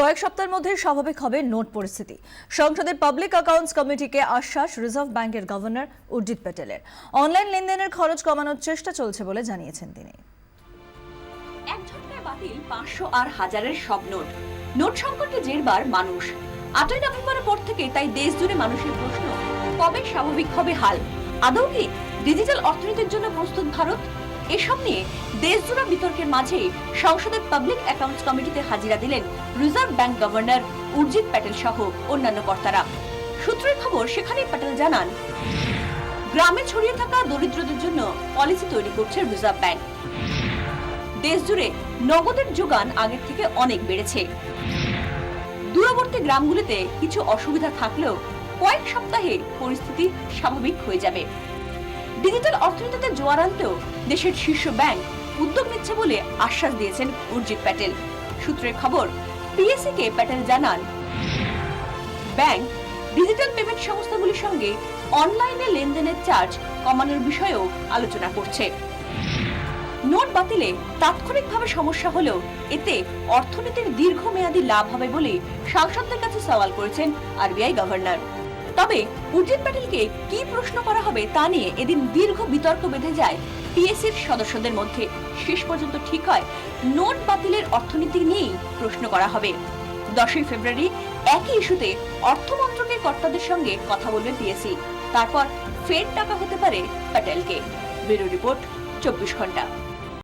কয়েক সপ্তাহের মধ্যে স্বাভাবিক হবে নোট পরিস্থিতি। সংসদের পাবলিক অ্যাকাউন্টস কমিটিকে আশ্বাস রিজার্ভ ব্যাংকের গভর্নর উর্জিত প্যাটেলের। অনলাইন লেনদেনের খরচ কমানোর চেষ্টা চলছে বলে জানিয়েছেন তিনি। এক ঝটকায় বাতিল 500 আর হাজারের সব নোট। নোট সংকটে জেরবার মানুষ। 8ই নভেম্বরের পর থেকে তাই দেশ জুড়ে মানুষের প্রশ্ন, কবে স্বাভাবিক হবে হাল? আদৌ কি ডিজিটাল অর্থনীতির জন্য প্রস্তুত ভারত? এসব নিয়ে দেশজোড়া বিতর্কের মাঝেই সংসদের পাবলিক অ্যাকাউন্টস কমিটিতে হাজিরা দিলেন reserve bank governor Urjit Patel সহ অন্যান্য কর্তারা। সূত্রের খবর, সেখানে প্যাটেল জানান, গ্রামে ছড়িয়ে থাকা দরিদ্রদের জন্য পলিসি তৈরি করছে রিজার্ভ ব্যাংক। দেশ জুড়ে নগদের যোগান আগের থেকে অনেক বেড়েছে। দূরবর্তী গ্রামগুলিতে কিছু অসুবিধা থাকলেও কয়েক সপ্তাহে পরিস্থিতি স্বাভাবিক হয়ে যাবে। ডিজিটাল অর্থনীতিতে জোয়ার আনতেও দেশের শীর্ষ ব্যাংক উদ্যোগ নিচ্ছে বলে আশ্বাস দিয়েছেন উর্জিত প্যাটেল। সূত্রের খবর, পিএসসি কে প্যাটেল জানান, ব্যাংক ডিজিটাল পেমেন্ট সংস্থাগুলির সঙ্গে অনলাইনে লেনদেনের চার্জ কমানোর বিষয়েও আলোচনা করছে। নোট বাতিলে তাৎক্ষণিকভাবে সমস্যা হলেও এতে অর্থনীতির দীর্ঘমেয়াদী লাভ হবে বলে সাংসদদের কাছে সওয়াল করেছেন আরবিআই গভর্নর। তবে উর্জিত প্যাটেলকে কি প্রশ্ন করা হবে তা নিয়ে এদিন দীর্ঘ বিতর্ক বেঁধে যায় পিএসসির সদস্যদের মধ্যে। শেষ পর্যন্ত ঠিক হয় নোট বাতিলের অর্থনীতি নিয়েই প্রশ্ন করা হবে। 10ই ফেব্রুয়ারি একই ইস্যুতে অর্থমন্ত্রকের কর্তাদের সঙ্গে কথা বলবে পিএসসি। তারপর ফের টাকা হতে পারে প্যাটেলকে। ব্যুরো রিপোর্ট, 24 ঘন্টা।